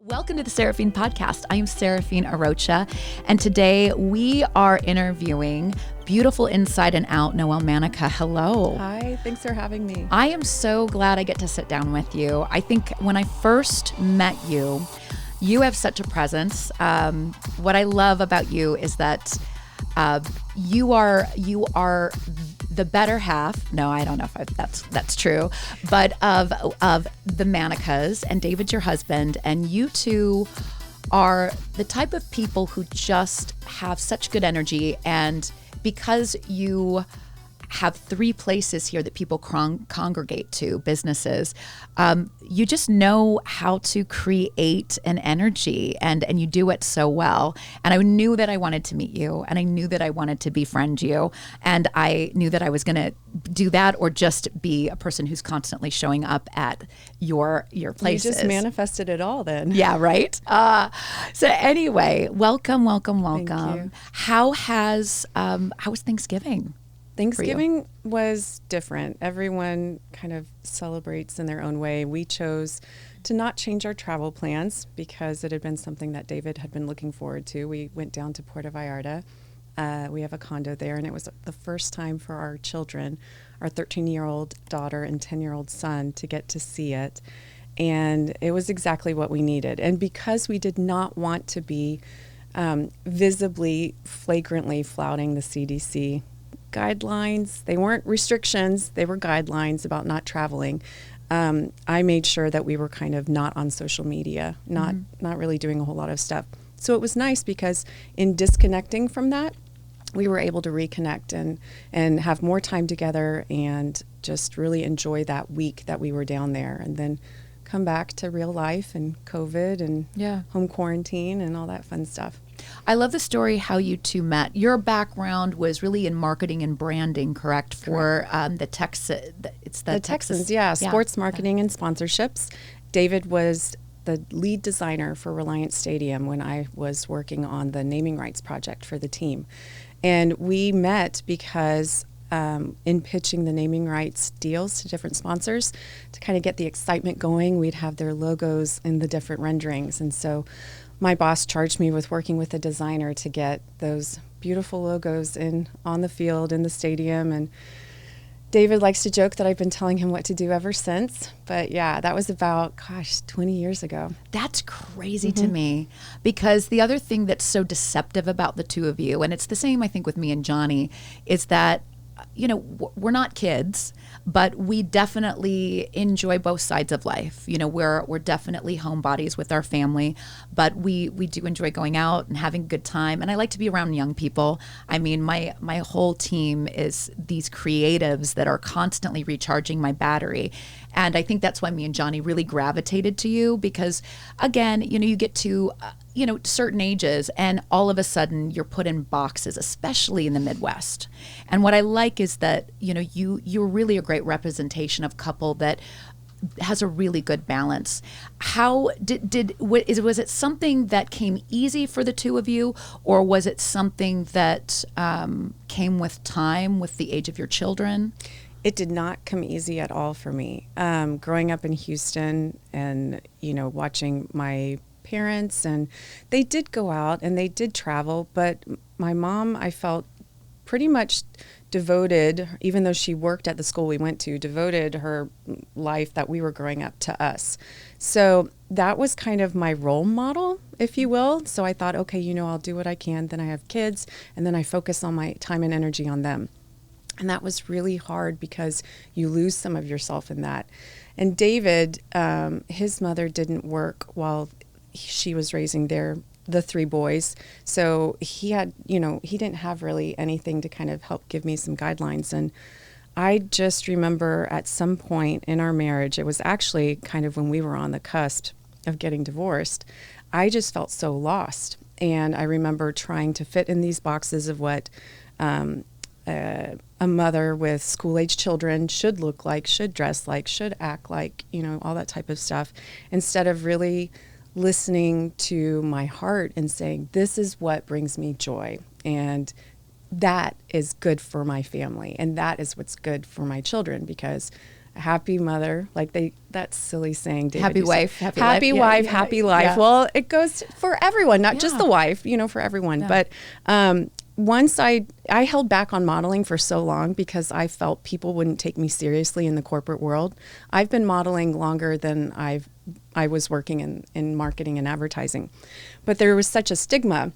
Welcome to the Seraphine Podcast. I am Seraphine Arocha, and today we are interviewing beautiful inside and out Noelle Manica. Hello. Hi, thanks for having me. I am so glad I get to sit down with you. I think when I first met you, you have such a presence. What I love about you is that you are the better half. No, I don't know if that's true, but of the Manicas, and David's your husband, and you two are the type of people who just have such good energy. And because you have three places here that people congregate to, businesses, you just know how to create an energy, and you do it so well. And I knew that I wanted to meet you, and I knew that I wanted to befriend you, and I knew that I was going to do that or just be a person who's constantly showing up at your places. You just manifested it all then. Yeah, right? So anyway, welcome. Thank you. How was Thanksgiving? Thanksgiving was different. Everyone kind of celebrates in their own way. We chose to not change our travel plans because it had been something that David had been looking forward to. We went down to Puerto Vallarta. We have a condo there, and it was the first time for our children, our 13-year-old daughter and 10-year-old son, to get to see it. And it was exactly what we needed. And because we did not want to be visibly, flagrantly flouting the CDC guidelines. They weren't restrictions, they were guidelines about not traveling. I made sure that we were kind of not on social media, not really doing a whole lot of stuff. So it was nice because in disconnecting from that, we were able to reconnect and have more time together and just really enjoy that week that we were down there, and then come back to real life and COVID and home quarantine and all that fun stuff. I love the story how you two met. Your background was really in marketing and branding, correct? For the Texas, the Texans, sports marketing and sponsorships. David was the lead designer for Reliant Stadium when I was working on the naming rights project for the team. And we met because in pitching the naming rights deals to different sponsors, to kind of get the excitement going, we'd have their logos in the different renderings. And so my boss charged me with working with a designer to get those beautiful logos on the field, in the stadium. And David likes to joke that I've been telling him what to do ever since. But yeah, that was about, 20 years ago. That's crazy to me, because the other thing that's so deceptive about the two of you, and it's the same, I think, with me and Johnny, is that we're not kids, but we definitely enjoy both sides of life. We're definitely homebodies with our family, but we do enjoy going out and having a good time. And I like to be around young people. I mean, my whole team is these creatives that are constantly recharging my battery. And I think that's why me and Johnny really gravitated to you, because you get to certain ages, and all of a sudden you're put in boxes, especially in the Midwest. And what I like is that, you're really a great representation of couple that has a really good balance. How was it something that came easy for the two of you, or was it something that came with time, with the age of your children? It did not come easy at all for me. Growing up in Houston and, watching my parents, and they did go out and they did travel, but my mom, I felt pretty much devoted, even though she worked at the school we went to, devoted her life that we were growing up to us. So that was kind of my role model, if you will. So I thought, okay, I'll do what I can. Then I have kids, and then I focus on my time and energy on them. And that was really hard because you lose some of yourself in that. And David, his mother didn't work while she was raising the three boys. So he had, he didn't have really anything to kind of help give me some guidelines. And I just remember at some point in our marriage, it was actually kind of when we were on the cusp of getting divorced, I just felt so lost. And I remember trying to fit in these boxes of what a mother with school-age children should look like, should dress like, should act like, all that type of stuff, instead of really listening to my heart and saying, this is what brings me joy, and that is good for my family, and that is what's good for my children, because happy mother, like that's silly saying, David. Happy wife, happy life. Happy wife, happy life. Yeah. Well, it goes for everyone, not just the wife, for everyone. Yeah. But once I held back on modeling for so long because I felt people wouldn't take me seriously in the corporate world. I've been modeling longer than I was working in marketing and advertising. But there was such a stigma.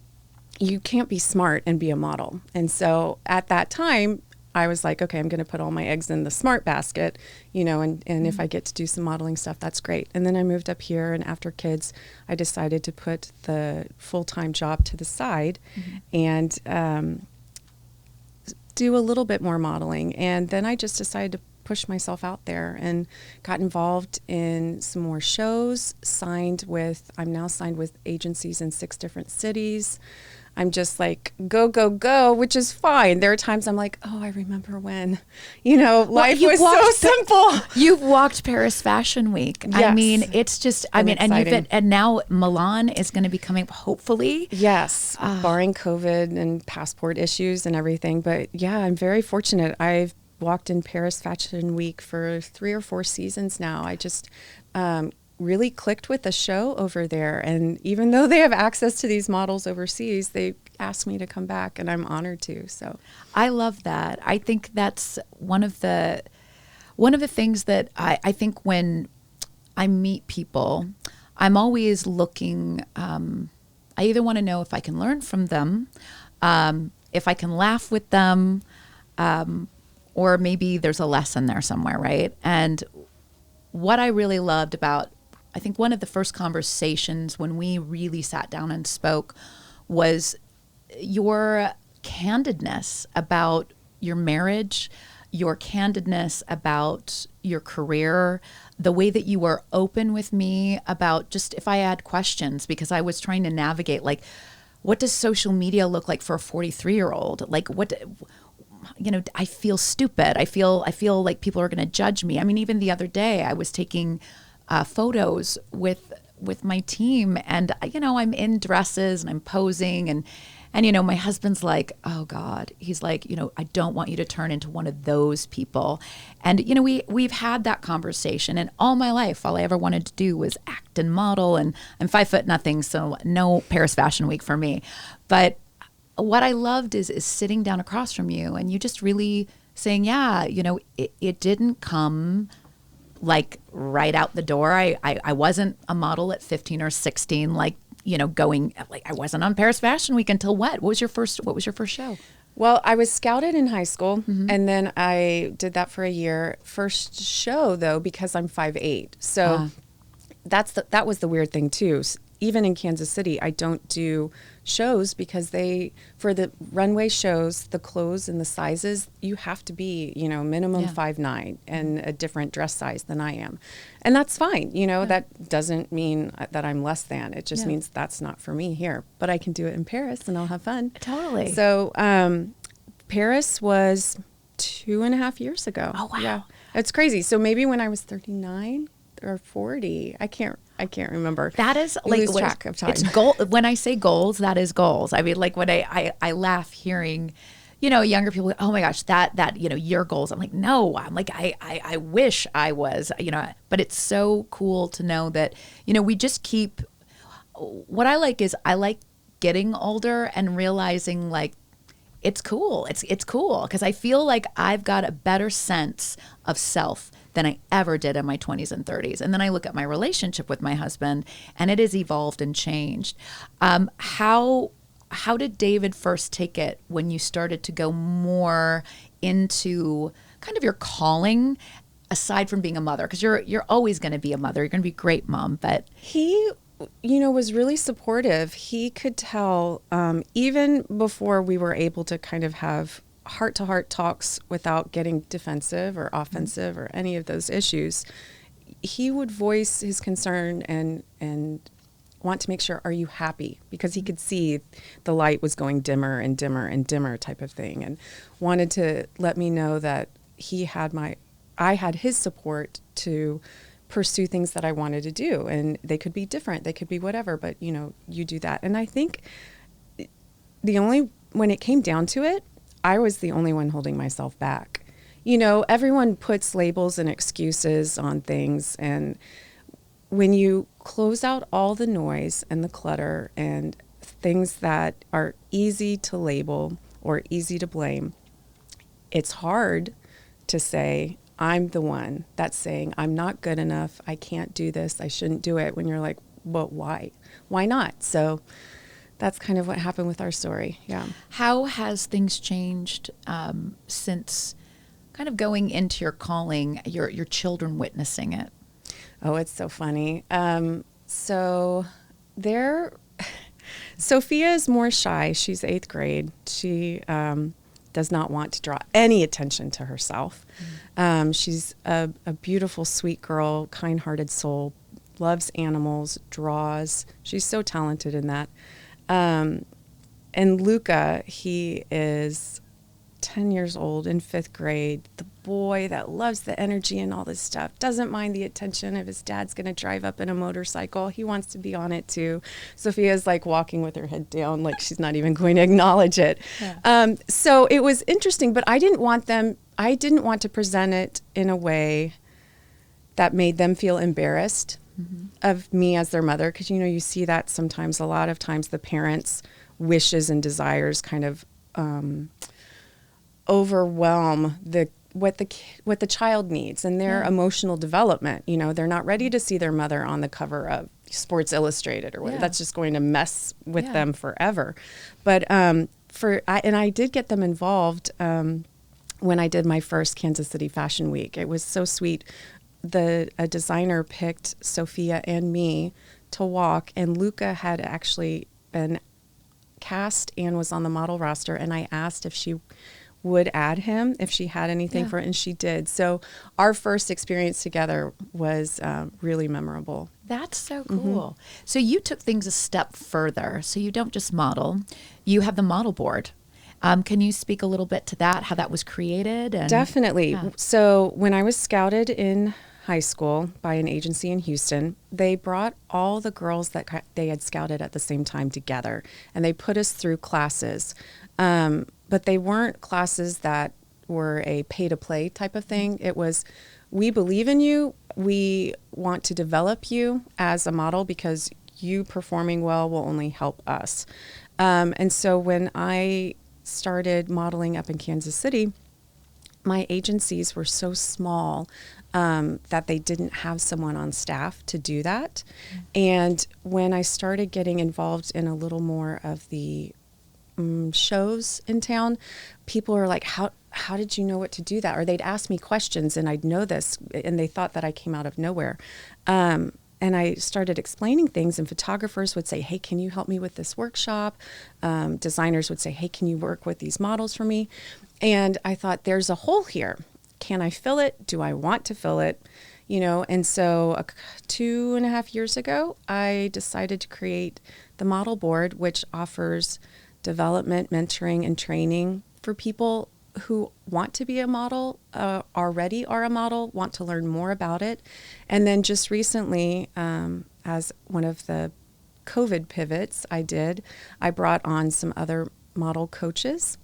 You can't be smart and be a model. And so at that time, I was like, okay, I'm going to put all my eggs in the smart basket, and if I get to do some modeling stuff, that's great. And then I moved up here, and after kids, I decided to put the full-time job to the side and do a little bit more modeling. And then I just decided to push myself out there and got involved in some more shows, I'm now signed with agencies in 6 different cities. I'm just like, go, go, go, which is fine. There are times I'm like, oh, I remember when, life was so simple. You've walked Paris Fashion Week. Yes. I mean, it's just, and now Milan is going to be coming, hopefully. Yes, barring COVID and passport issues and everything. But yeah, I'm very fortunate. I've walked in Paris Fashion Week for 3 or 4 seasons now. I just really clicked with the show over there. And even though they have access to these models overseas, they asked me to come back, and I'm honored to. So I love that. I think that's one of the things that I think when I meet people, I'm always looking, I either want to know if I can learn from them, if I can laugh with them, or maybe there's a lesson there somewhere, right? And what I really loved about, I think one of the first conversations when we really sat down and spoke was your candidness about your marriage, your candidness about your career, the way that you were open with me about just if I had questions, because I was trying to navigate, like, what does social media look like for a 43-year-old? Like, I feel stupid. I feel like people are going to judge me. I mean, even the other day I was taking photos with my team, and I'm in dresses and I'm posing, and my husband's like, oh God, he's like, I don't want you to turn into one of those people. And we've had that conversation, and all my life all I ever wanted to do was act and model, and I'm 5'0", so no Paris Fashion Week for me. But what I loved is sitting down across from you and you just really saying, yeah, it didn't come like right out the door. I wasn't a model at 15 or 16, going, like, I wasn't on Paris Fashion Week until what? What was your first show? Well, I was scouted in high school, and then I did that for a year. First show, though, because I'm 5'8", so that was the weird thing too. Even in Kansas City, I don't do shows because for the runway shows, the clothes and the sizes, you have to be, minimum 5'9" and a different dress size than I am. And that's fine. That doesn't mean that I'm less than. It just means that's not for me here. But I can do it in Paris and I'll have fun. Totally. So Paris was 2.5 years ago. Oh, wow. Yeah. It's crazy. So maybe when I was 39 or 40, I can't remember. That is lose track of time. It's goal. When I say goals, that is goals. I mean, like when I laugh hearing, younger people, oh my gosh, that your goals. I'm like, no, I'm like, I wish I was, but it's so cool to know that, we just keep, what I like is I like getting older and realizing, like, it's cool. It's cool because I feel like I've got a better sense of self than I ever did in my 20s and 30s. And then I look at my relationship with my husband, and it has evolved and changed. How did David first take it when you started to go more into kind of your calling, aside from being a mother? Because you're always going to be a mother. You're going to be a great mom. But he, was really supportive. He could tell, even before we were able to kind of have heart-to-heart talks without getting defensive or offensive or any of those issues, he would voice his concern and want to make sure, are you happy? Because he could see the light was going dimmer and dimmer and dimmer type of thing, and wanted to let me know that I had his support to pursue things that I wanted to do, and they could be different, they could be whatever, but you do that. And I think when it came down to it, I was the only one holding myself back. you know, everyone puts labels and excuses on things. And when you close out all the noise and the clutter and things that are easy to label or easy to blame, it's hard to say, I'm the one that's saying, I'm not good enough. I can't do this. I shouldn't do it. When you're like, well, why? Why not? So that's kind of what happened with our story. Yeah. How has things changed since kind of going into your calling, your children witnessing it? Oh, it's so funny. So Sophia is more shy. She's 8th grade. She does not want to draw any attention to herself. She's a beautiful, sweet girl, kind-hearted soul, loves animals, draws. She's so talented in that. And Luca, he is 10 years old in 5th grade, the boy that loves the energy and all this stuff, doesn't mind the attention if his dad's going to drive up in a motorcycle. He wants to be on it too. Sophia's like walking with her head down, like she's not even going to acknowledge it. Yeah. So it was interesting, but I didn't want to present it in a way that made them feel embarrassed of me as their mother. Because, you know, you see that sometimes, a lot of times the parents' wishes and desires kind of overwhelm what the child needs and their emotional development. You know, they're not ready to see their mother on the cover of Sports Illustrated or whatever. That's just going to mess with them forever. But I did get them involved when I did my first Kansas City Fashion Week. It was so sweet. A designer picked Sophia and me to walk, and Luca had actually been cast and was on the model roster, and I asked if she would add him if she had anything for it, and she did. So our first experience together was really memorable. That's so cool. So you took things a step further. So you don't just model, you have the model board. Can you speak a little bit to that, how that was created? Definitely. So when I was scouted in high school by an agency in Houston, they brought all the girls that they had scouted at the same time together, and they put us through classes. But they weren't classes that were a pay-to-play type of thing. It was, we believe in you. We want to develop you as a model because you performing well will only help us. And so when I started modeling up in Kansas City, my agencies were so small that they didn't have someone on staff to do that. And when I started getting involved in a little more of the shows in town, people are like, how did you know what to do that? Or they'd ask me questions and I'd know this, and they thought that I came out of nowhere. And I started explaining things, and photographers would say, hey, can you help me with this workshop? Designers would say, hey, can you work with these models for me? And I thought, there's a hole here. Can I fill it? Do I want to fill it? You know, and so 2.5 years ago, I decided to create the model board, which offers development, mentoring, and training for people who want to be a model, already are a model, want to learn more about it. And then just recently, as one of the COVID pivots I brought on some other model coaches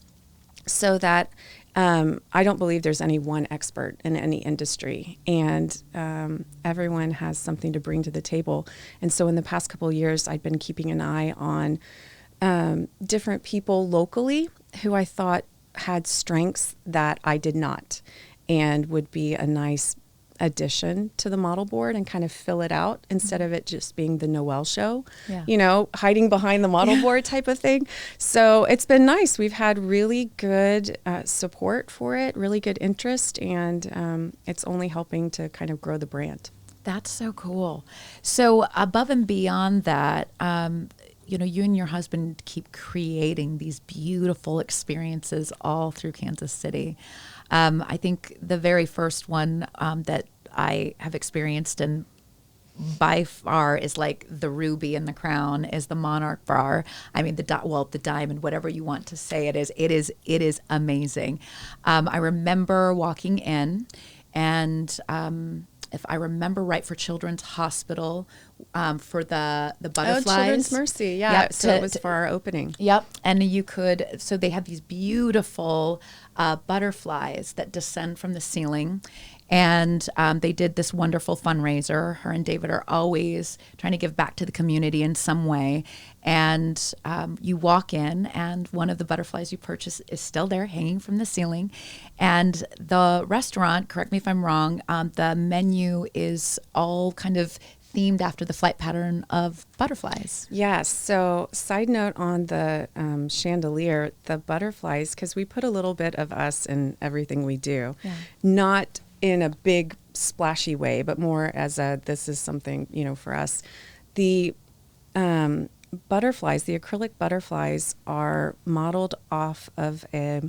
so that I don't believe there's any one expert in any industry, and everyone has something to bring to the table. And so in the past couple of years, I've been keeping an eye on different people locally who I thought had strengths that I did not, and would be a nice addition to the model board and kind of fill it out instead of it just being the Noelle show, you know, hiding behind the model board type of thing. So it's been nice. We've had really good support for it, really good interest, and it's only helping to kind of grow the brand. That's so cool. So above and beyond that, you know, you and your husband keep creating these beautiful experiences all through Kansas City. I think the very first one that I have experienced, and by far is like the ruby in the crown, is the Monarch Bar. I mean, the diamond, whatever you want to say it is. It is amazing. I remember walking in, and if I remember right, for Children's Hospital, for the Oh, butterflies. Children's Mercy. Yeah. Yep, So it was for our opening. Yep. And you could, so they have these beautiful butterflies that descend from the ceiling. And they did this wonderful fundraiser. Her and David are always trying to give back to the community in some way. And you walk in, and one of the butterflies you purchase is still there, hanging from the ceiling. And the restaurant, correct me if I'm wrong, the menu is all kind of themed after the flight pattern of butterflies. Yes. So, side note on the chandelier, the butterflies, because we put a little bit of us in everything we do, not in a big splashy way, but more as this is something, for us. The butterflies, the acrylic butterflies, are modeled off of a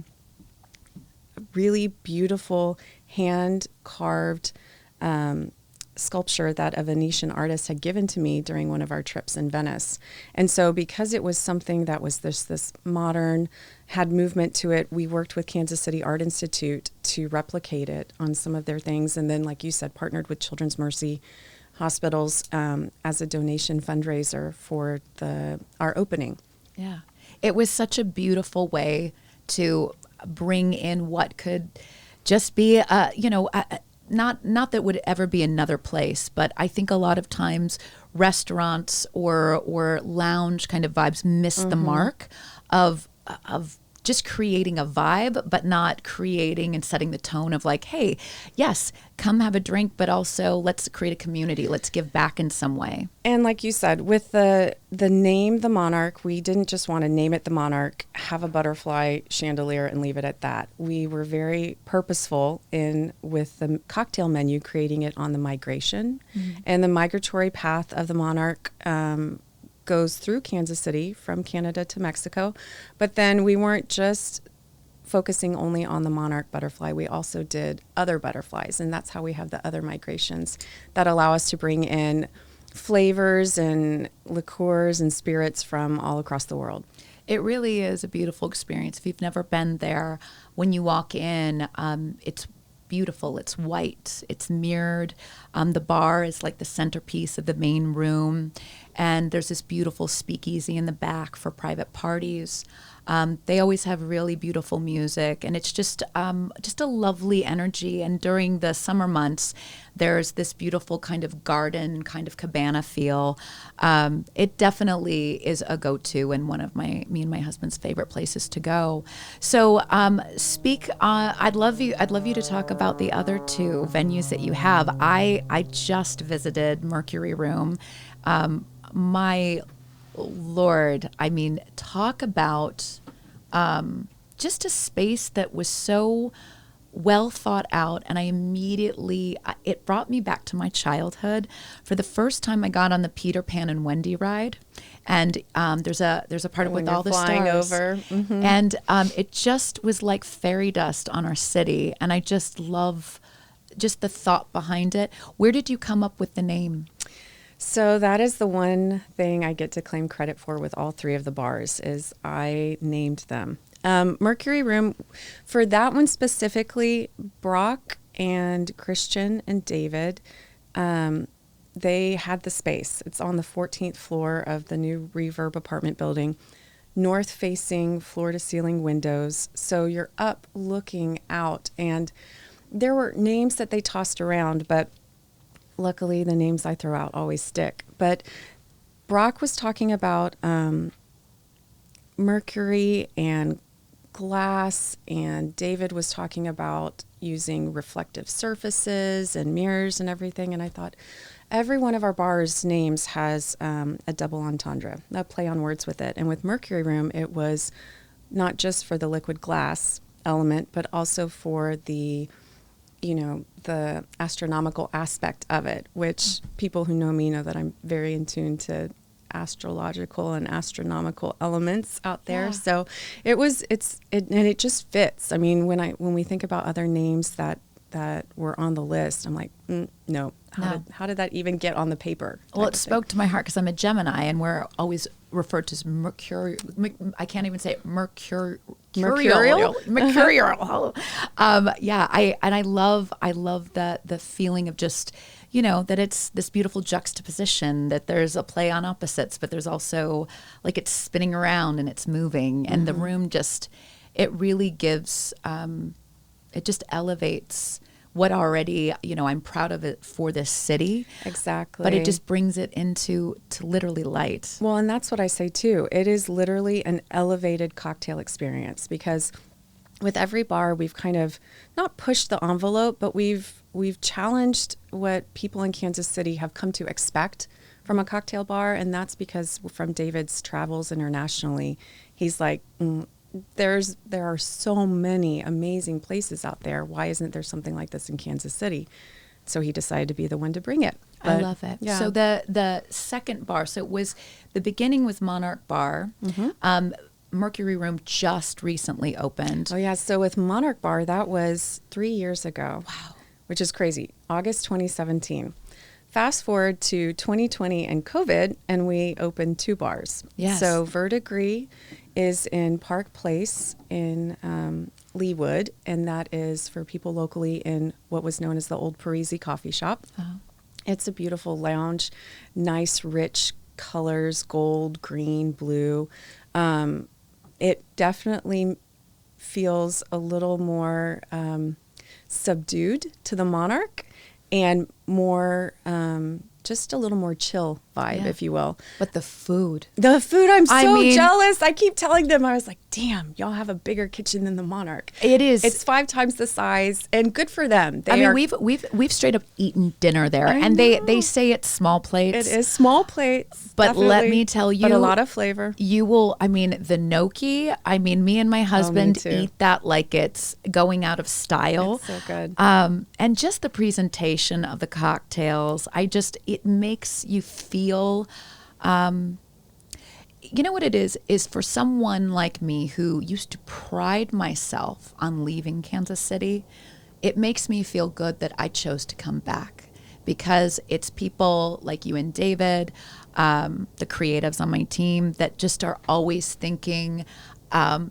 really beautiful hand carved sculpture that a Venetian artist had given to me during one of our trips in Venice. And so because it was something that was this modern, had movement to it, we worked with Kansas City Art Institute to replicate it on some of their things. And then, like you said, partnered with Children's Mercy Hospitals as a donation fundraiser for our opening. Yeah. It was such a beautiful way to bring in what could just be, not that would ever be another place, but I think a lot of times restaurants or lounge kind of vibes miss the mark of just creating a vibe, but not creating and setting the tone of like, hey, yes, come have a drink, but also let's create a community. Let's give back in some way. And like you said, with the name, the Monarch, we didn't just want to name it the Monarch, have a butterfly chandelier and leave it at that. We were very purposeful with the cocktail menu, creating it on the migration. And the migratory path of the Monarch goes through Kansas City from Canada to Mexico. But then we weren't just focusing only on the monarch butterfly. We also did other butterflies, and that's how we have the other migrations that allow us to bring in flavors and liqueurs and spirits from all across the world. It really is a beautiful experience. If you've never been there, when you walk in, it's beautiful. It's white. It's mirrored. The bar is like the centerpiece of the main room. And there's this beautiful speakeasy in the back for private parties. They always have really beautiful music, and it's just a lovely energy. And during the summer months, there's this beautiful kind of garden, kind of cabana feel. It definitely is a go-to and one of me and my husband's favorite places to go. So, I'd love you to talk about the other two venues that you have. I just visited Mercury Room. My Lord, I mean, talk about just a space that was so well thought out, and it brought me back to my childhood. For the first time, I got on the Peter Pan and Wendy ride, and there's a part with all the stars over, and it just was like fairy dust on our city, and I just love just the thought behind it. Where did you come up with the name? So that is the one thing I get to claim credit for with all three of the bars, is I named them. Mercury Room, for that one specifically, Brock and Christian and David, they had the space. It's on the 14th floor of the new Reverb apartment building, north-facing floor-to-ceiling windows. So you're up looking out, and there were names that they tossed around, but luckily, the names I throw out always stick. But Brock was talking about mercury and glass, and David was talking about using reflective surfaces and mirrors and everything. And I thought, every one of our bars' names has a double entendre, a play on words with it. And with Mercury Room, it was not just for the liquid glass element, but also for the astronomical aspect of it, which people who know me know that I'm very in tune to astrological and astronomical elements out there. Yeah. So it just fits. I mean, when we think about other names that were on the list, I'm like, no. How did that even get on the paper? Well, it spoke to my heart because I'm a Gemini, and we're always referred to as Mercury. I can't even say it, Mercury. Mercurial. Mercurial. Yeah, I love the feeling of just, that it's this beautiful juxtaposition, that there's a play on opposites, but there's also like it's spinning around and it's moving, and the room just, it really gives, it just elevates what already, I'm proud of it for this city. Exactly. But it just brings it into literally light. Well, and that's what I say too. It is literally an elevated cocktail experience, because with every bar we've kind of not pushed the envelope, but we've challenged what people in Kansas City have come to expect from a cocktail bar. And that's because from David's travels internationally, he's like, there are so many amazing places out there. Why isn't there something like this in Kansas City? So he decided to be the one to bring it. I love it. Yeah. So the second bar, so it was, the beginning was Monarch Bar. Mercury Room just recently opened. Oh yeah. So with Monarch Bar, that was 3 years ago. Wow. Which is crazy. August 2017. Fast forward to 2020 and COVID, and we opened 2 bars. Yes. So Verdigris is in Park Place in Leawood, and that is for people locally in what was known as the Old Parisi Coffee Shop. It's a beautiful lounge, nice, rich colors, gold, green, blue. It definitely feels a little more subdued to the Monarch, and more, just a little more chill vibe, if you will. But the food, I'm so jealous. I keep telling them, I was like, damn, y'all have a bigger kitchen than the Monarch. It is. It's 5 times the size, and good for them. We've straight up eaten dinner there, and they say it's small plates. It is small plates, but let me tell you, but a lot of flavor. You will. The gnocchi. Me and my husband eat that like it's going out of style. It's so good. And just the presentation of the cocktails, it makes you feel. You know what it is for someone like me who used to pride myself on leaving Kansas City, it makes me feel good that I chose to come back, because it's people like you and David, the creatives on my team, that just are always thinking,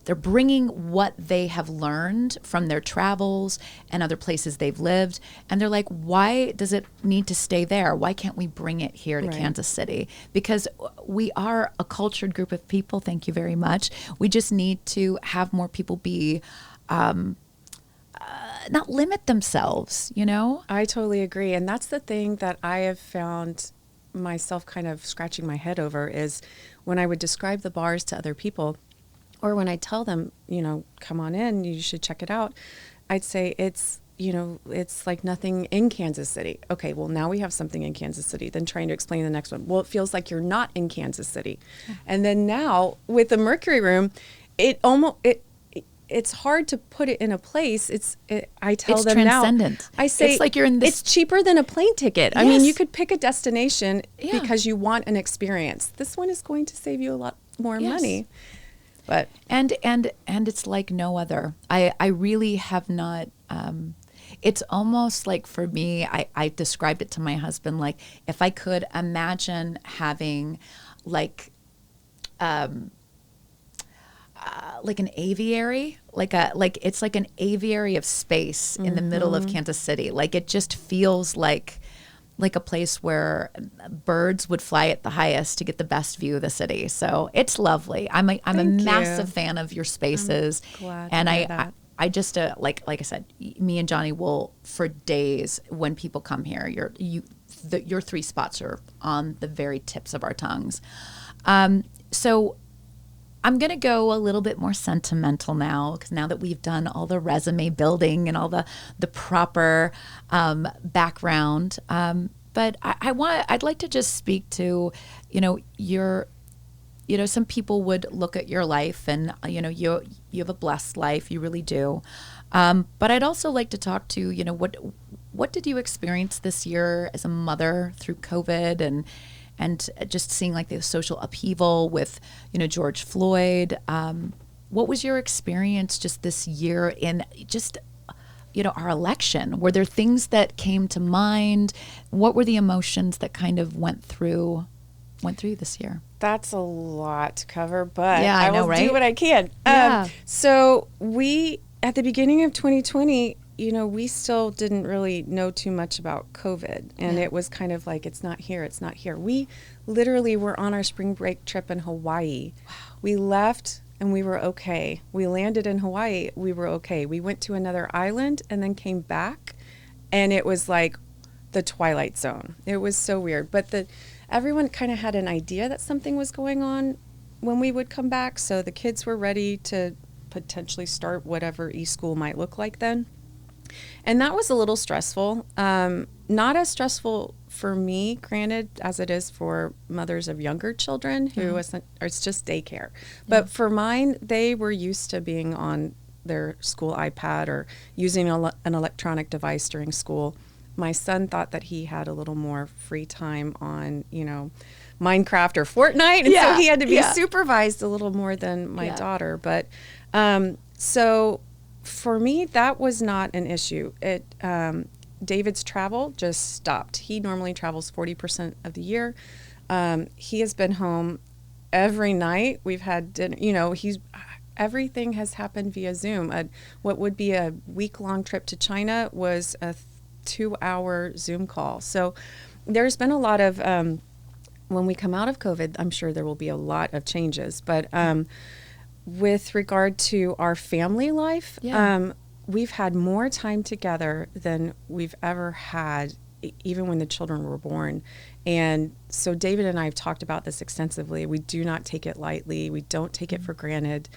they're bringing what they have learned from their travels and other places they've lived. And they're like, why does it need to stay there? Why can't we bring it here to Kansas City? Because we are a cultured group of people. Thank you very much. We just need to have more people be, not limit themselves, I totally agree. And that's the thing that I have found myself kind of scratching my head over, is when I would describe the bars to other people, or when I tell them, come on in, you should check it out, I'd say it's like nothing in Kansas City. Okay, well, now we have something in Kansas City. Then trying to explain the next one. Well, it feels like you're not in Kansas City. And then now with the Mercury Room, it's hard to put it in a place. I tell them transcendent. Now, I say, it's like you're in this. It's cheaper than a plane ticket. Yes. You could pick a destination because you want an experience. This one is going to save you a lot more money. But and it's like no other. I really have not. It's almost like, for me, I described it to my husband like, if I could imagine having like an aviary, it's like an aviary of space in the middle of Kansas City. Like, it just feels like a place where birds would fly at the highest to get the best view of the city. So it's lovely. I'm a massive fan of your spaces. I'm glad and to hear that. I just like I said, me and Johnny will, for days, when people come here, your 3 spots are on the very tips of our tongues. So I'm going to go a little bit more sentimental now, because now that we've done all the resume building and all the proper background, but I'd like to just speak to, some people would look at your life and, you have a blessed life, you really do. But I'd also like to talk to, what did you experience this year as a mother through COVID, and just seeing like the social upheaval with, George Floyd. What was your experience just this year in just, our election? Were there things that came to mind? What were the emotions that kind of went through went through this year? That's a lot to cover, but Yeah, I know, will right? do what I can. Yeah. So we, at the beginning of 2020, we still didn't really know too much about COVID. And it was kind of like, it's not here, it's not here. We literally were on our spring break trip in Hawaii. Wow. We left and we were okay. We landed in Hawaii, we were okay. We went to another island and then came back, and it was like the Twilight Zone. It was so weird. But everyone kind of had an idea that something was going on when we would come back. So the kids were ready to potentially start whatever e-school might look like then. And that was a little stressful. Not as stressful for me, granted, as it is for mothers of younger children who it's just daycare. But for mine, they were used to being on their school iPad or using an electronic device during school. My son thought that he had a little more free time on, Minecraft or Fortnite. And so he had to be supervised a little more than my daughter. But so for me, that was not an issue. David's travel just stopped. He normally travels 40% of the year. He has been home every night. We've had dinner, everything has happened via Zoom. What would be a week-long trip to China was a 2-hour Zoom call. So there's been a lot of, when we come out of COVID, I'm sure there will be a lot of changes. But with regard to our family life, we've had more time together than we've ever had, even when the children were born. And so David and I have talked about this extensively. We do not take it lightly. We don't take it for granted.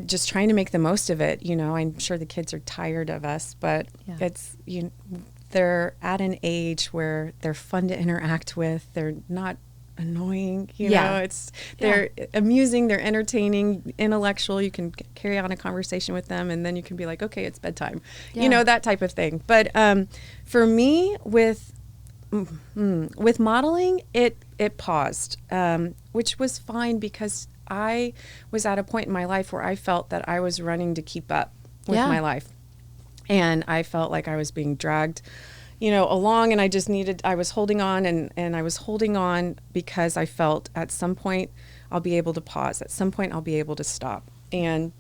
Just trying to make the most of it. I'm sure the kids are tired of us, but it's, they're at an age where they're fun to interact with. They're not annoying, they're amusing, they're entertaining, intellectual. You can carry on a conversation with them, and then you can be like, okay, it's bedtime, that type of thing. But for me, with modeling, it paused, which was fine because I was at a point in my life where I felt that I was running to keep up with my life. And I felt like I was being dragged, along, and I was holding on, and I was holding on because I felt at some point I'll be able to pause. At some point I'll be able to stop. And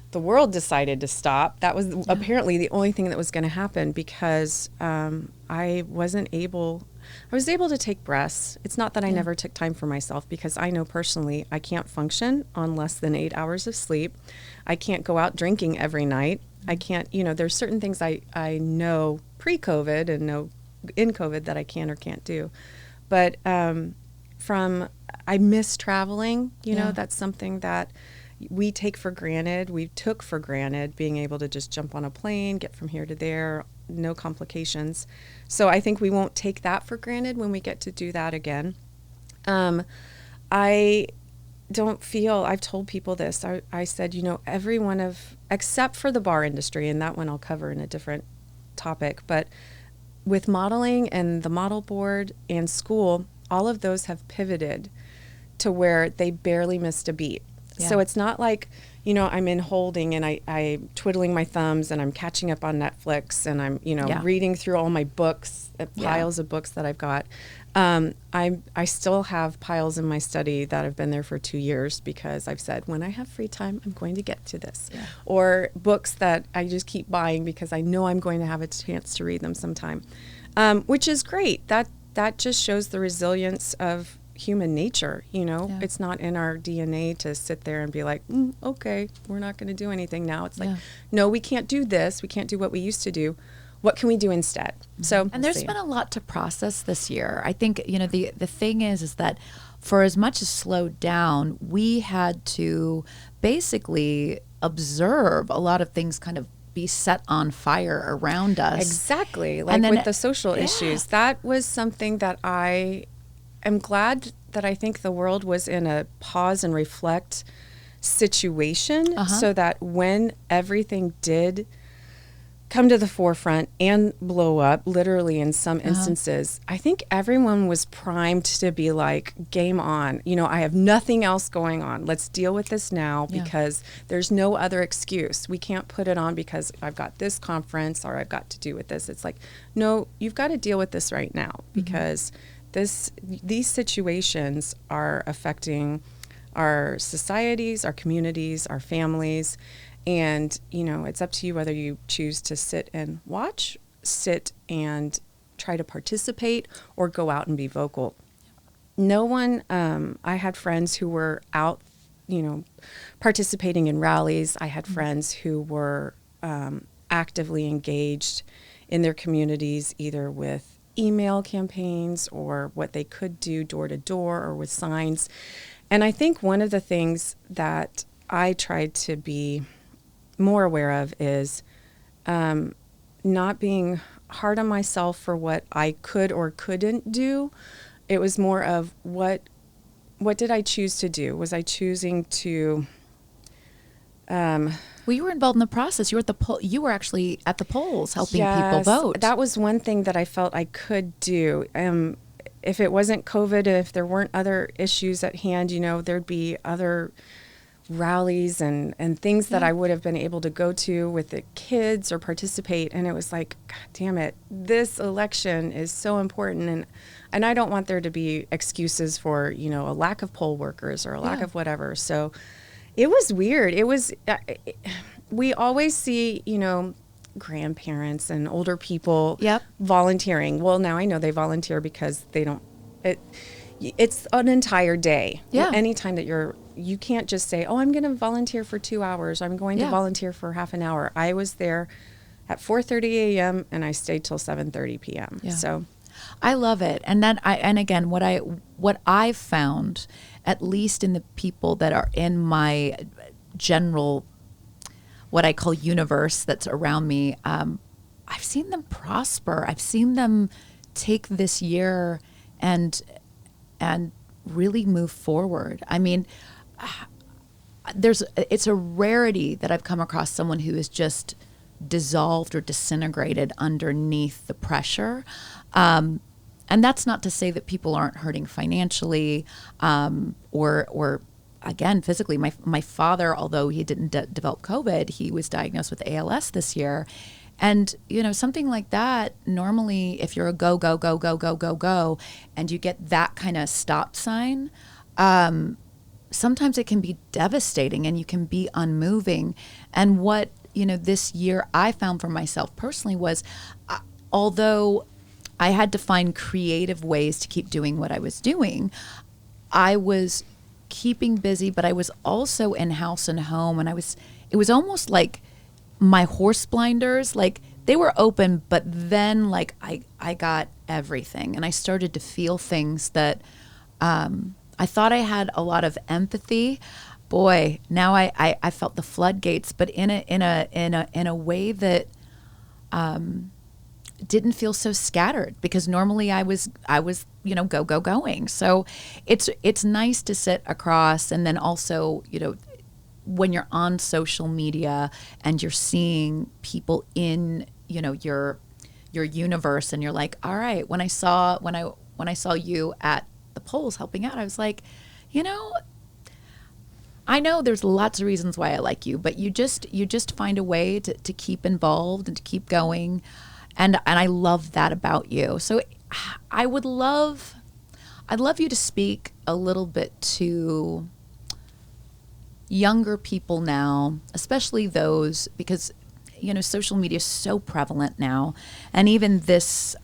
the world decided to stop. That was apparently the only thing that was going to happen because I was able to take breaths. It's not that I never took time for myself, because I know personally I can't function on less than 8 hours of sleep. I can't go out drinking every night. I can't, there's certain things I know pre-COVID and know in COVID that I can or can't do. But I miss traveling, that's something that we take for granted. We took for granted being able to just jump on a plane, get from here to there, no complications. So I think we won't take that for granted when we get to do that again. I don't feel, I've told people this, I said, except for the bar industry, and that one I'll cover in a different topic, but with modeling and the model board and school, all of those have pivoted to where they barely missed a beat. Yeah. So it's not like, I'm in holding and I'm twiddling my thumbs and I'm catching up on Netflix and I'm, reading through all my books, piles of books that I've got. I still have piles in my study that have been there for 2 years because I've said, when I have free time, I'm going to get to this. Yeah. Or books that I just keep buying because I know I'm going to have a chance to read them sometime, which is great. That just shows the resilience of human nature. It's not in our DNA to sit there and be like, okay, we're not going to do anything now. It's like, no, we can't do this. We can't do what we used to do. What can we do instead? So, and there's been a lot to process this year. I think, the thing is that for as much as slowed down, we had to basically observe a lot of things kind of be set on fire around us. Exactly. Like with the social issues. That was something that I am glad that I think the world was in a pause and reflect situation so that when everything did come to the forefront and blow up, literally in some instances, I think everyone was primed to be like, game on. I have nothing else going on. Let's deal with this now because there's no other excuse. We can't put it on because I've got this conference or I've got to do with this. It's like, no, you've got to deal with this right now because these situations are affecting our societies, our communities, our families, and it's up to you whether you choose to sit and watch, sit and try to participate, or go out and be vocal. No one, I had friends who were out, participating in rallies. I had friends who were actively engaged in their communities, either with email campaigns or what they could do door to door or with signs. And I think one of the things that I tried to be more aware of is not being hard on myself for what I could or couldn't do. It was more of what did I choose to do? Was I choosing to? Well, you were involved in the process. You were at you were actually at the polls helping people Yes, vote. that was one thing that I felt I could do. If it wasn't COVID, if there weren't other issues at hand, there'd be other rallies and things that I would have been able to go to with the kids or participate. And it was like, God damn it, this election is so important. And I don't want there to be excuses for, a lack of poll workers or a lack of whatever. So it was weird. It was, we always see, grandparents and older people volunteering. Well, now I know they volunteer because they don't, it's an entire day. Yeah. Anytime that you can't just say, oh, I'm going to volunteer for 2 hours. I'm going to volunteer for half an hour. I was there at 4:30 a.m. and I stayed till 7:30 p.m. Yeah. So I love it. And again, what I've found, at least in the people that are in my general, what I call universe that's around me, I've seen them prosper. I've seen them take this year and really move forward. I mean, it's a rarity that I've come across someone who is just dissolved or disintegrated underneath the pressure. And that's not to say that people aren't hurting financially, or again, physically. My father, although he didn't develop COVID, he was diagnosed with ALS this year. And, something like that, normally if you're a go, and you get that kind of stop sign, sometimes it can be devastating and you can be unmoving. And what, this year I found for myself personally was, although I had to find creative ways to keep doing what I was doing, I was keeping busy, but I was also in house and home. And it was almost like my horse blinders, like they were open, but then like I got everything and I started to feel things that I thought I had a lot of empathy. Boy, now I felt the floodgates, but in a way that didn't feel so scattered, because normally I was going. So it's nice to sit across, and then also when you're on social media and you're seeing people in your universe, and you're like, all right, when I saw you at the polls helping out, I was like, I know there's lots of reasons why I like you, but you just find a way to keep involved and to keep going, and I love that about you. So I'd love you to speak a little bit to younger people now, especially those, because social media is so prevalent now, and even this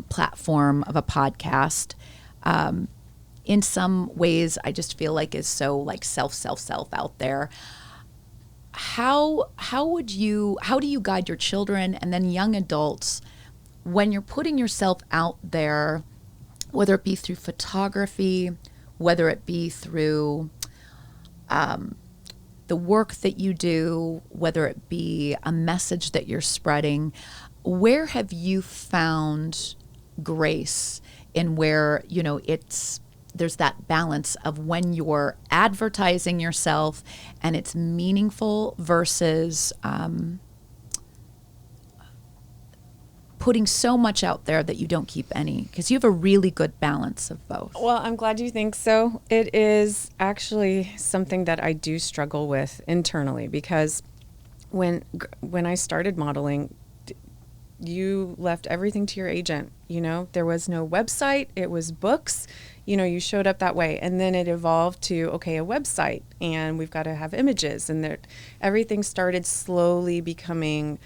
platform of a podcast, in some ways I just feel like is so like self out there. How do you guide your children and then young adults when you're putting yourself out there, whether it be through photography, whether it be through the work that you do, whether it be a message that you're spreading? Where have you found grace in where, there's that balance of when you're advertising yourself and it's meaningful versus putting so much out there that you don't keep any? Because you have a really good balance of both. Well, I'm glad you think so. It is actually something that I do struggle with internally, because when I started modeling, you left everything to your agent. You know, there was no website. It was books. You know, you showed up that way. And then it evolved to, okay, a website, and we've got to have images. And everything started slowly becoming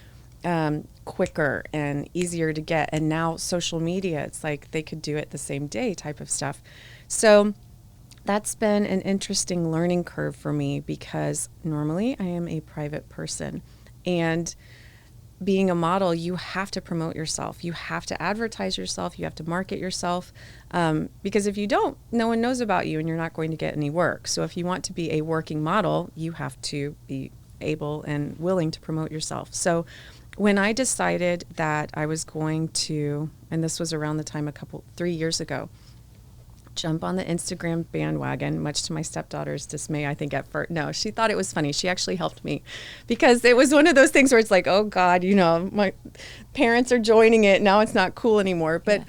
quicker and easier to get. And now social media, it's like they could do it the same day type of stuff. So that's been an interesting learning curve for me, because normally I am a private person. And being a model, you have to promote yourself. You have to advertise yourself. You have to market yourself. Because if you don't, no one knows about you and you're not going to get any work. So if you want to be a working model, you have to be able and willing to promote yourself. So when I decided that I was going to, and this was around the time 3 years ago, jump on the Instagram bandwagon, much to my stepdaughter's dismay, I think at first. No, she thought it was funny. She actually helped me, because it was one of those things where it's like, oh God, you know, my parents are joining it. Now it's not cool anymore. But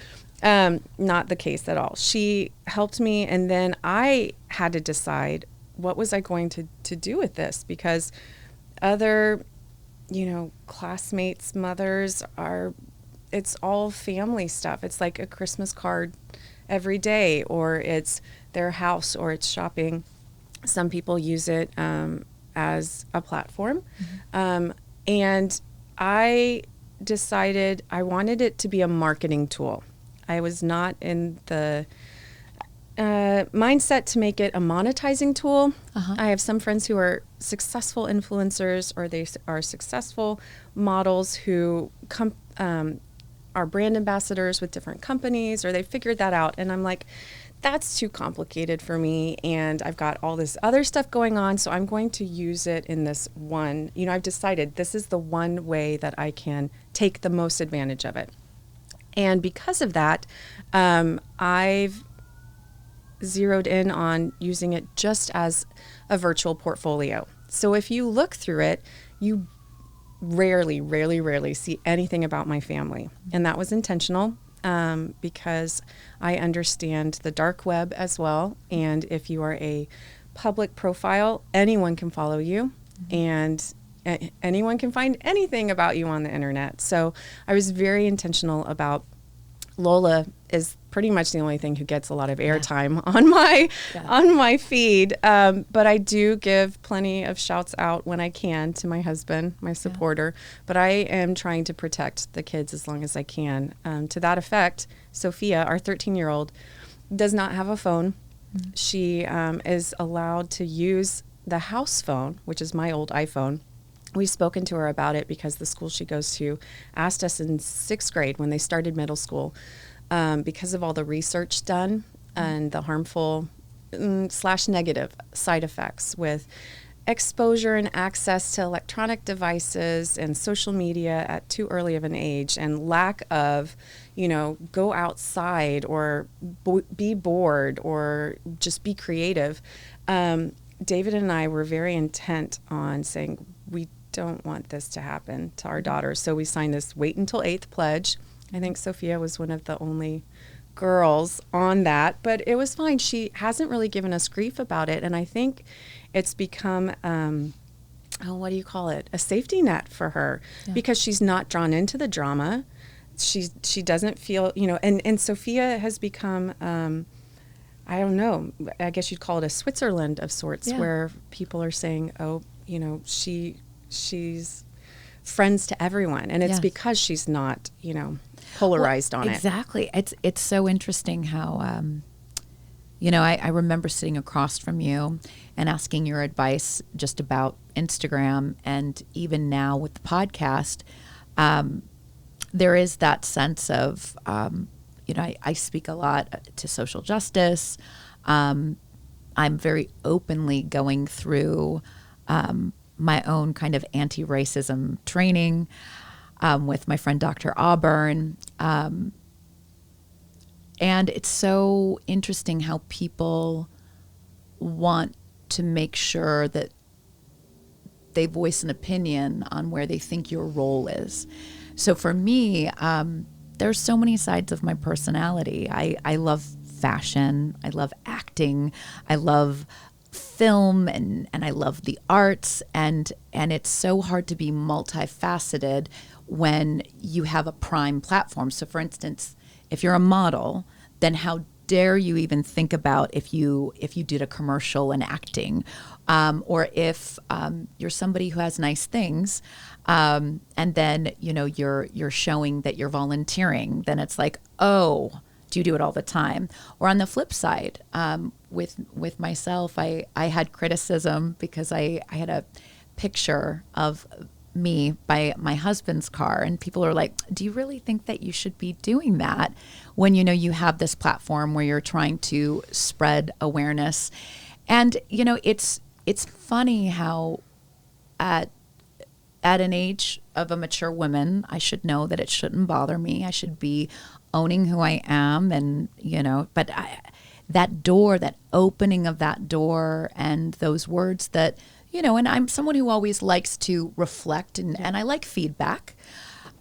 not the case at all. She helped me. And then I had to decide, what was I going to do with this? Because other, you know, classmates' mothers it's all family stuff. It's like a Christmas card every day, or it's their house, or it's shopping. Some people use it as a platform. And I decided I wanted it to be a marketing tool. I was not in the mindset to make it a monetizing tool. I have some friends who are successful influencers, or they are successful models who are brand ambassadors with different companies, or they figured that out. And I'm like, that's too complicated for me. And I've got all this other stuff going on. So I'm going to use it in this one, you know, I've decided this is the one way that I can take the most advantage of it. And because of that, I've zeroed in on using it just as a virtual portfolio. So if you look through it, you rarely see anything about my family. And that was intentional, because I understand the dark web as well. And if you are a public profile, anyone can follow you, and anyone can find anything about you on the internet. So I was very intentional about, Lola is pretty much the only thing who gets a lot of airtime on my feed. But I do give plenty of shouts out when I can to my husband, my supporter. But I am trying to protect the kids as long as I can. To that effect, Sophia, our 13-year-old, does not have a phone. She is allowed to use the house phone, which is my old iPhone. We've spoken to her about it because the school she goes to asked us in 6th grade, when they started middle school, because of all the research done and the harmful / negative side effects with exposure and access to electronic devices and social media at too early of an age, and lack of, you know, go outside or be bored or just be creative. David and I were very intent on saying, we don't want this to happen to our daughter. So we signed this wait until 8th pledge. I think Sophia was one of the only girls on that, but it was fine. She hasn't really given us grief about it. And I think it's become, what do you call it? A safety net for her, because she's not drawn into the drama. She doesn't feel, you know, and Sophia has become, I don't know, I guess you'd call it a Switzerland of sorts, where people are saying, oh, you know, she's friends to everyone. And it's because she's not, you know, polarized on it. Exactly. It's so interesting how, you know, I remember sitting across from you and asking your advice just about Instagram. And even now with the podcast, there is that sense of, you know, I speak a lot to social justice. I'm very openly going through my own kind of anti-racism training with my friend Dr. Auburn. And it's so interesting how people want to make sure that they voice an opinion on where they think your role is. So for me, there's so many sides of my personality. I love fashion. I love acting. I love film, and I love the arts. And it's so hard to be multifaceted when you have a prime platform. So for instance, if you're a model, then how dare you even think about if you did a commercial and acting, or if you're somebody who has nice things, and then you're showing that you're volunteering, then it's like, oh, do you do it all the time? Or on the flip side, with myself, I had criticism because I had a picture of me by my husband's car, and people are like, do you really think that you should be doing that when you have this platform where you're trying to spread awareness? And it's funny how at an age of a mature woman, I should know that it shouldn't bother me. I should be owning who I am, and but that door, that opening of that door, and those words that and I'm someone who always likes to reflect, and I like feedback.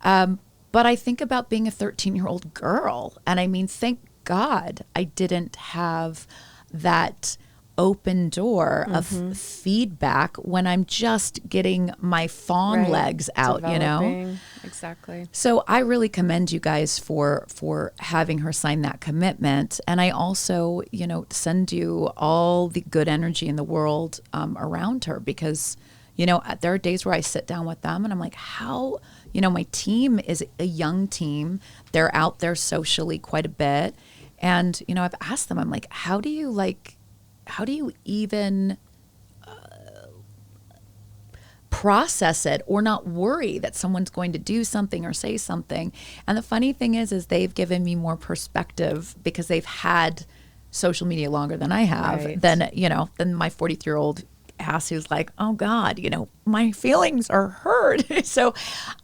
But I think about being a 13-year-old girl, and I mean, thank God I didn't have that open door of feedback when I'm just getting my fawn legs out, Developing. Exactly. So I really commend you guys for having her sign that commitment. And I also, send you all the good energy in the world around her, because, there are days where I sit down with them and I'm like, how, my team is a young team. They're out there socially quite a bit. And, I've asked them, I'm like, how do you even process it or not worry that someone's going to do something or say something? And the funny thing is they've given me more perspective because they've had social media longer than I have, than my 43-year-old ass who's like, oh God, my feelings are hurt. So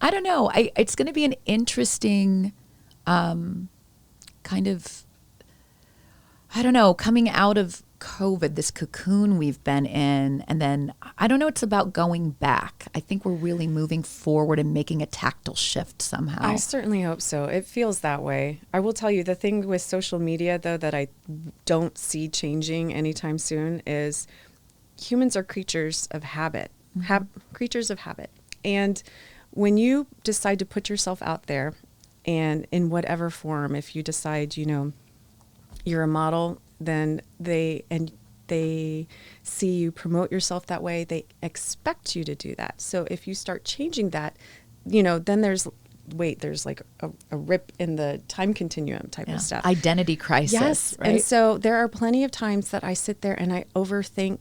I don't know. It's going to be an interesting kind of, I don't know, coming out of COVID, this cocoon we've been in, and then I don't know, it's about going back. I think we're really moving forward and making a tactile shift somehow. I certainly hope so. It feels that way. I will tell you, the thing with social media, though, that I don't see changing anytime soon is humans are creatures of habit, creatures of habit. And when you decide to put yourself out there, and in whatever form, if you decide, you're a model, then they see you promote yourself that way. They expect you to do that. So if you start changing that, then there's like a rip in the time continuum type of stuff. Identity crisis. Yes. Right? And so there are plenty of times that I sit there and I overthink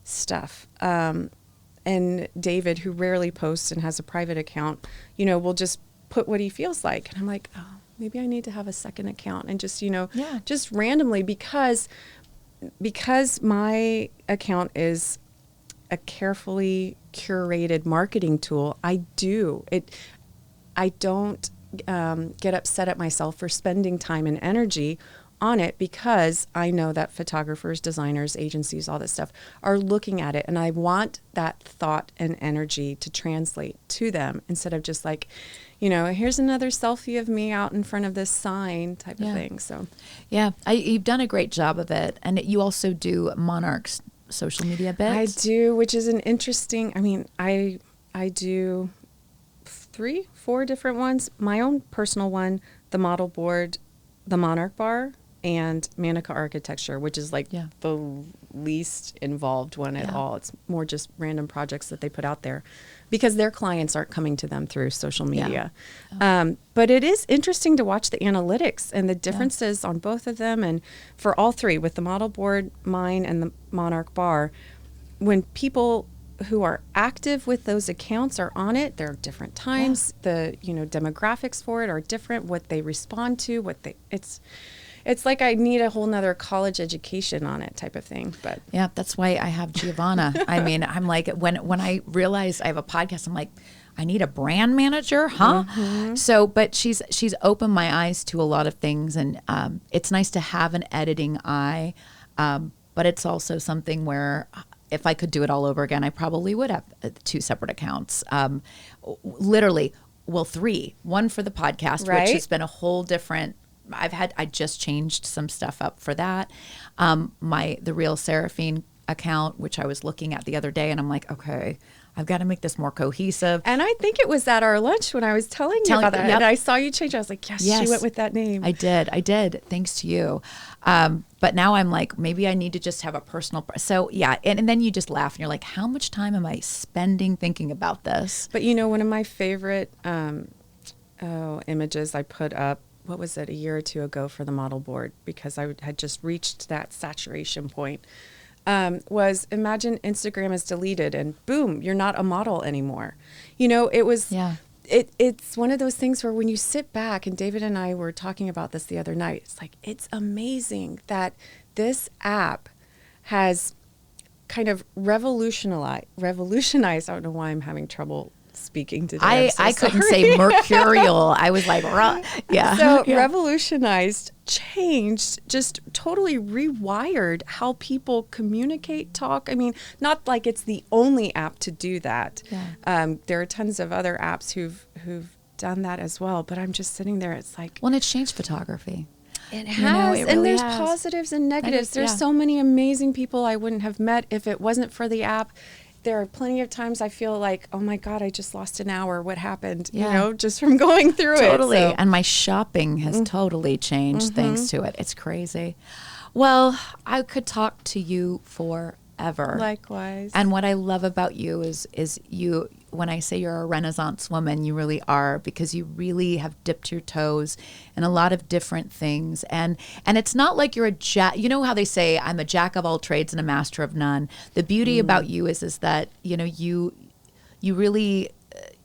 stuff. And David, who rarely posts and has a private account, will just put what he feels like. And I'm like, oh, maybe I need to have a second account, and just, just randomly, because my account is a carefully curated marketing tool. I don't get upset at myself for spending time and energy on it, because I know that photographers, designers, agencies, all this stuff are looking at it, and I want that thought and energy to translate to them, instead of just like, here's another selfie of me out in front of this sign type of thing. So, yeah, you've done a great job of it. And you also do Monarch's social media bit. I do, which is an interesting, I do 3-4 different ones. My own personal one, the model board, the Monarch Bar, and Manica Architecture, which is like the least involved one at all. It's more just random projects that they put out there, because their clients aren't coming to them through social media. But it is interesting to watch the analytics and the differences on both of them. And for all three, with the model board, mine, and the Monarch Bar, when people who are active with those accounts are on it, there are different times. The demographics for it are different. What they respond to, it's like I need a whole nother college education on it type of thing. But yeah, that's why I have Giovanna. I'm like, when I realized I have a podcast, I'm like, I need a brand manager, huh? Mm-hmm. So, but she's opened my eyes to a lot of things, and it's nice to have an editing eye. But it's also something where if I could do it all over again, I probably would have 2 separate accounts. Literally, 3. One for the podcast, which has been a whole different. I just changed some stuff up for that. The Real Seraphine account, which I was looking at the other day, and I'm like, okay, I've got to make this more cohesive. And I think it was at our lunch when I was telling you about that. Yep. And I saw you change. I was like, yes, she went with that name. I did. Thanks to you. But now I'm like, maybe I need to just have a personal. So yeah. And then you just laugh and you're like, how much time am I spending thinking about this? But one of my favorite images I put up, what was it, a year or two ago for the model board, because I had just reached that saturation point. Was imagine Instagram is deleted and boom, you're not a model anymore. It was, it's one of those things where when you sit back, and David and I were talking about this the other night, it's like, it's amazing that this app has kind of revolutionized. I don't know why I'm having trouble speaking today. I couldn't say mercurial. I was like, yeah. So revolutionized, changed, just totally rewired how people communicate, talk. I mean, not like it's the only app to do that. Yeah. There are tons of other apps who've done that as well. But I'm just sitting there. It's like, well, and it's changed photography. It has, it and really there's has. positives and negatives. There's so many amazing people I wouldn't have met if it wasn't for the app. There are plenty of times I feel like, oh my God, I just lost an hour. What happened? Just from going through it. Totally. So. And my shopping has totally changed thanks to it. It's crazy. Well, I could talk to you forever. Likewise. And what I love about you is you, when I say you're a Renaissance woman, you really are, because you really have dipped your toes in a lot of different things. And it's not like you're a jack. You know how they say, I'm a jack of all trades and a master of none. The beauty about you is that, you really,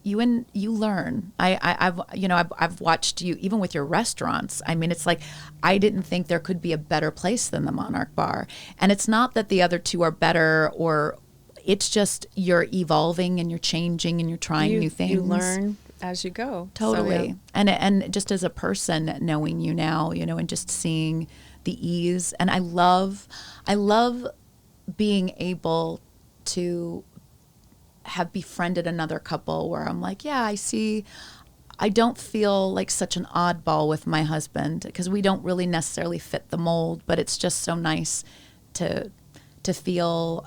you learn. I've watched you even with your restaurants. I mean, it's like, I didn't think there could be a better place than the Monarch Bar. And it's not that the other two are better, or it's just you're evolving and you're changing and you're trying new things. You learn as you go. Totally. So, yeah. And just as a person, knowing you now, and just seeing the ease. And I love being able to have befriended another couple where I'm like, yeah, I don't feel like such an oddball with my husband, because we don't really necessarily fit the mold, but it's just so nice to feel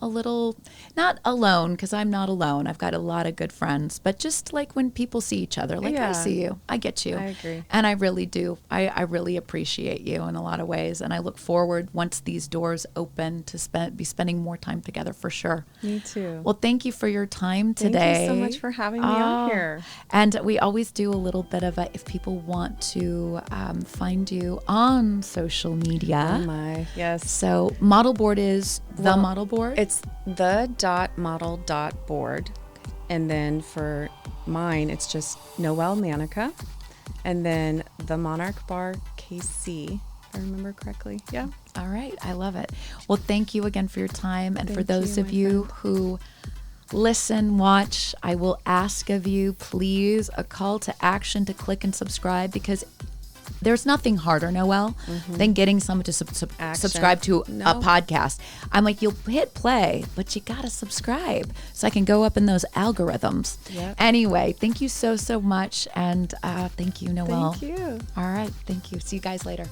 a little, not alone, because I'm not alone. I've got a lot of good friends, but just like when people see each other, like, I see you, I get you. I agree. And I really do. I really appreciate you in a lot of ways. And I look forward, once these doors open, to be spending more time together for sure. Me too. Well, thank you for your time today. Thank you so much for having me on here. And we always do a little bit of if people want to find you on social media. Oh my, yes. So model board is the model board? It's the.model.board. And then for mine, it's just Noelle Manica. And then the Monarch Bar KC, if I remember correctly. Yeah. All right. I love it. Well, thank you again for your time. And for those of you who listen, watch, I will ask of you, please, a call to action to click and subscribe, because there's nothing harder, Noelle, than getting someone to subscribe to a podcast. I'm like, you'll hit play, but you got to subscribe so I can go up in those algorithms. Yep. Anyway, thank you so much. And thank you, Noelle. Thank you. All right. Thank you. See you guys later.